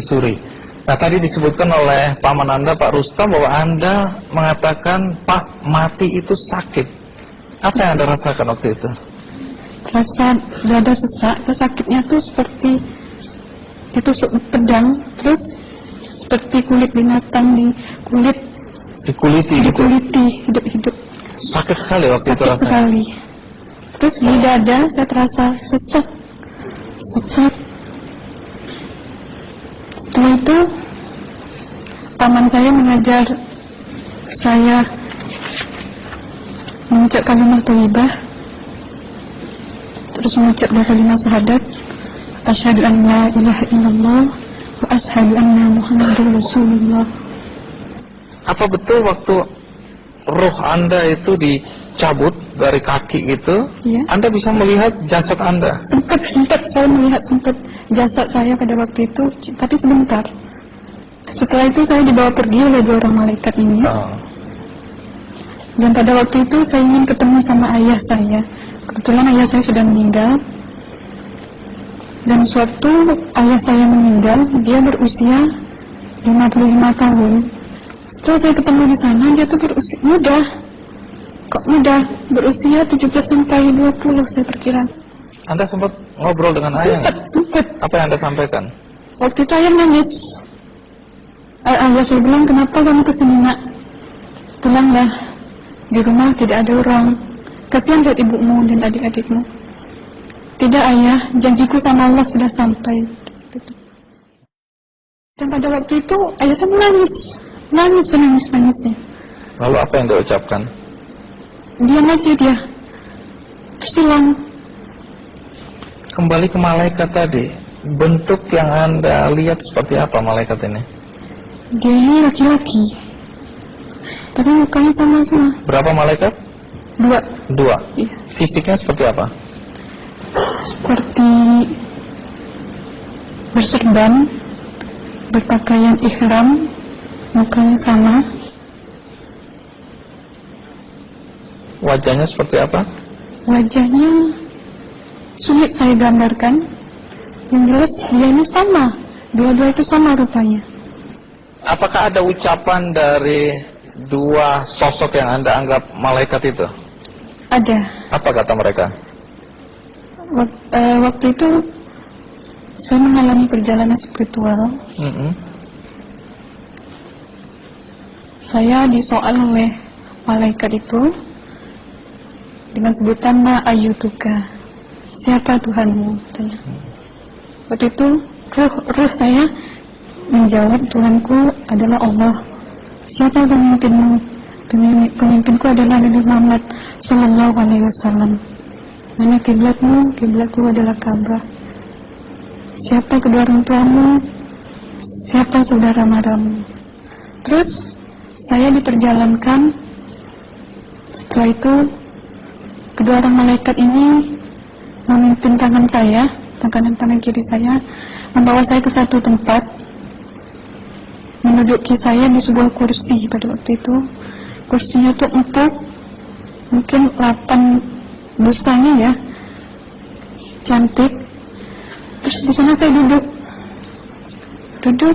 Suri. Nah, tadi disebutkan oleh paman Anda, Pak Rustam, bahwa Anda mengatakan Pak mati itu sakit. Apa yang Anda rasakan waktu itu? Rasa dada sesak, terus sakitnya tuh seperti ditusuk pedang, terus seperti kulit binatang Dikuliti. hidup-hidup. Sakit sekali waktu itu Sakit rasanya. sekali. Terus di dada saya terasa sesak. Setelah itu paman saya mengajar saya mengucap kalimat thayyibah, terus mengucap dua kalimat syahadat, asyhadu an la ilaha illallah wa asyhadu anna muhammadar rasulullah. Apa betul waktu roh Anda itu dicabut dari kaki itu, Ya. Anda bisa melihat jasad Anda? Sempat saya melihat jasad saya pada waktu itu, tapi sebentar. Setelah itu saya dibawa pergi oleh dua orang malaikat ini. Dan pada waktu itu saya ingin ketemu sama ayah saya. Kebetulan ayah saya sudah meninggal. Dan suatu ayah saya meninggal, dia berusia 55 tahun. Setelah saya ketemu di sana, dia tuh berusia muda. Kok muda? Berusia 17 sampai 20 saya perkira. Anda sempat ngobrol dengan ayah? Sempat. Apa yang Anda sampaikan? Waktu itu ayah nangis. Ayah saya bilang, kenapa kamu kesini nak? Pulanglah. Di rumah tidak ada orang. Kasihan lihat ibumu dan adik-adikmu. Tidak ayah, janjiku sama Allah sudah sampai. Dan pada waktu itu ayah saya menangis. Lalu apa yang dia ucapkan? Diam aja dia. Terus hilang. Kembali ke malaikat tadi, bentuk yang Anda lihat seperti apa malaikat ini? Dia ini laki-laki, tapi mukanya sama semua. Berapa malaikat? Dua. Iya. Fisiknya seperti apa? Seperti berserban, berpakaian ihram, mukanya sama. Wajahnya seperti apa? Wajahnya sulit saya gambarkan. Yang jelas dia ini sama, dua-dua itu sama rupanya. Apakah ada ucapan dari dua sosok yang Anda anggap malaikat itu? Ada. Apa kata mereka? Waktu itu saya mengalami perjalanan spiritual. Saya disoal oleh malaikat itu dengan sebutan ma ayyutuka, siapa Tuhanmu? Tanya. Waktu itu ruh saya menjawab, Tuhanku adalah Allah. Siapa pemimpinmu? Pemimpinku adalah Nabi Muhammad Sallallahu Alaihi Wasallam. Mana kiblatmu? Kiblatku adalah Ka'bah. Siapa kedua orang tuamu? Siapa saudara maramu? Terus saya diperjalankan. Setelah itu kedua orang malaikat ini memimpin tangan saya, tangan kiri saya, membawa saya ke satu tempat, menduduki saya di sebuah kursi. Pada waktu itu kursinya tuh empuk, mungkin 8 busanya ya, cantik. Terus di sana saya duduk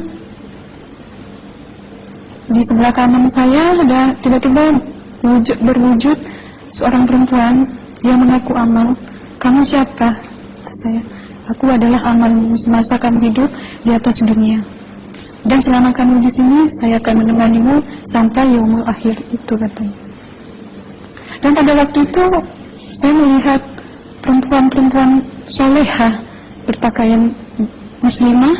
di sebelah kanan saya ada tiba-tiba berwujud seorang perempuan. Dia mengaku amal. Kamu siapa? Kata saya. Aku adalah amalmu semasa kamu hidup di atas dunia. Dan selama kamu di sini, saya akan menemanimu sampai yaumul akhir, itu katanya. Dan pada waktu itu saya melihat perempuan-perempuan solehah berpakaian muslimah,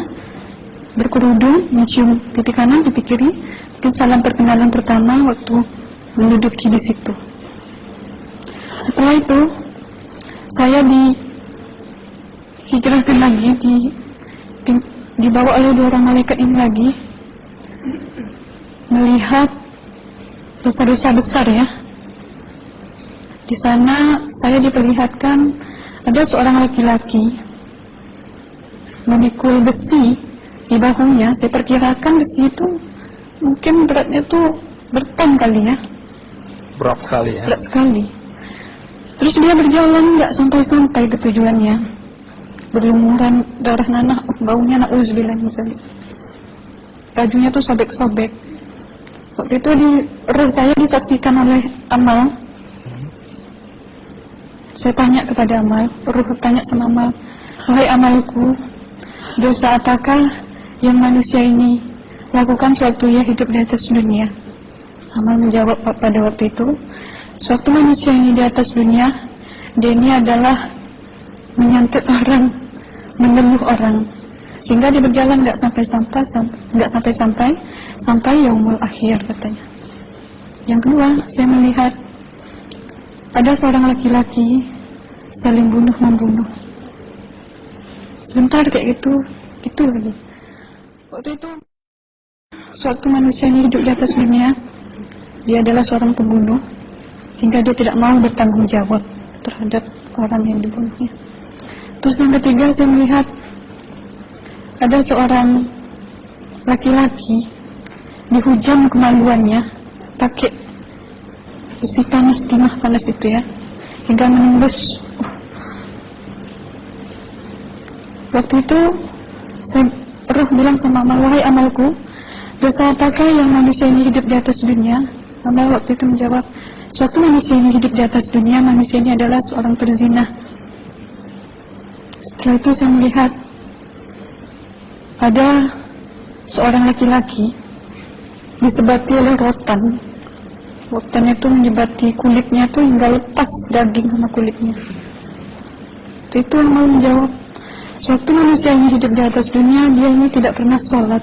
berkerudung, mencium pipi kanan, pipi kiri. Mungkin salam perkenalan pertama waktu menduduki di situ. Setelah itu saya dihijrahkan lagi, dibawa oleh dua orang malaikat ini lagi, melihat dosa-dosa besar ya. Di sana saya diperlihatkan ada seorang laki-laki memikul besi di bahunya. Saya perkirakan besi itu mungkin beratnya tuh berton kali ya. Berat sekali ya. Berat sekali. Terus dia berjalan nggak sampai-sampai ke tujuannya, berlumuran darah nanah, baunya na'udzubillah misalnya. bajunya tuh sobek-sobek. Waktu itu di roh saya disaksikan oleh Amal. Saya tanya kepada Amal, roh tanya sama Amal, wahai Amalku, dosa apakah yang manusia ini lakukan sewaktu ia hidup di atas dunia? Amal menjawab pada waktu itu, sewaktu manusia ini di atas dunia, dia ini adalah menyantet orang, meneluh orang, sehingga dia berjalan nggak sampai yaumul akhir katanya. Yang kedua, saya melihat ada seorang laki-laki saling bunuh-membunuh. Sebentar kayak gitu lagi. Waktu itu, suatu manusia ini hidup di atas dunia, dia adalah seorang pembunuh, hingga dia tidak mau bertanggung jawab terhadap orang yang dibunuhnya. Terus yang ketiga, saya melihat ada seorang laki-laki dihujam kemaluannya pakai besi panas, timah panas itu ya, hingga menembus. Waktu itu roh bilang sama Amal, wahai Amalku, dosa apakah yang manusia ini hidup di atas dunia? Amal waktu itu menjawab, suatu manusia ini hidup di atas dunia, manusia ini adalah seorang perzina. Setelah itu saya melihat ada seorang laki-laki disebati oleh rotan. Rotan itu menyebati kulitnya tuh hingga lepas daging sama kulitnya. Itu yang mau menjawab, suatu manusia yang hidup di atas dunia, dia ini tidak pernah sholat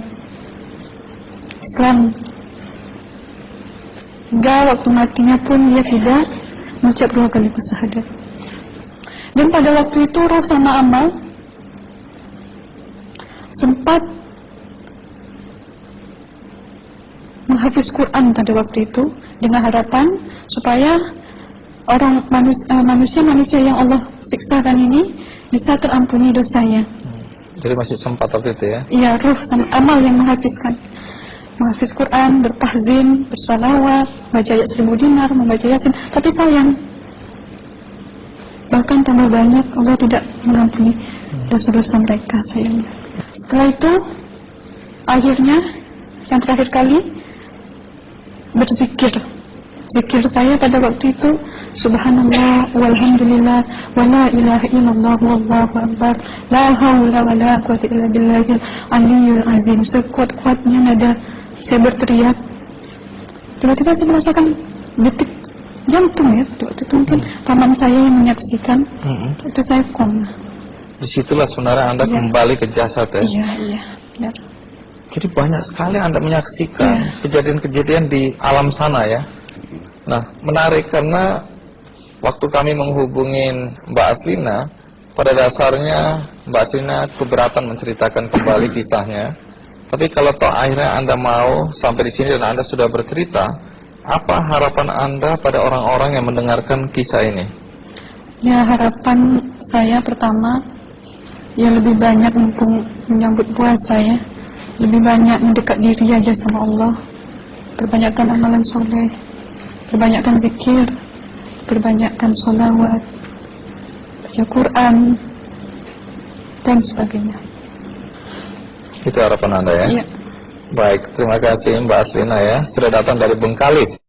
Islam, hingga waktu matinya pun dia tidak mengucap 2 kali syahadat. Dan pada waktu itu roh sama Amal sempat menghafiz Quran pada waktu itu dengan harapan supaya orang manusia yang Allah siksakan ini bisa terampuni dosanya. Jadi masih sempat waktu itu ya? Iya, roh sama Amal yang menghafiz Quran, bertahzim, bersalawat, baca ayat 1000 dinar, membaca Yasin. Tapi sayang, bahkan tambah banyak, Allah tidak mengampuni dosa-dosa mereka, sayangnya. Setelah itu, akhirnya yang terakhir kali berzikir. Zikir saya pada waktu itu, subhanallah, walhamdulillah, wa la ilaha illallah, wallahu akbar, la hawla wa la quwwata illa billahil aliyyil azim. Sekuat-kuatnya nada saya berteriak. Tiba-tiba saya merasakan detik jantung ya. Waktu itu mungkin paman saya yang menyaksikan. Itu saya koma. Disitulah saudara Anda kembali ke jasad ya? Iya, benar. Jadi banyak sekali Anda menyaksikan kejadian-kejadian di alam sana ya. Nah, menarik karena waktu kami menghubungin Mbak Aslina, pada dasarnya Mbak Aslina keberatan menceritakan kembali kisahnya. Tapi kalau toh akhirnya Anda mau sampai di sini dan Anda sudah bercerita, apa harapan Anda pada orang-orang yang mendengarkan kisah ini? Ya, harapan saya pertama, ya lebih banyak mumpung menyambut puasa ya, lebih banyak mendekat diri aja sama Allah, perbanyakkan amalan soleh, perbanyakkan zikir, perbanyakkan sholawat, baca Quran, dan sebagainya. Itu harapan Anda ya? Iya. Baik, terima kasih Mbak Aslina ya, sudah datang dari Bengkalis.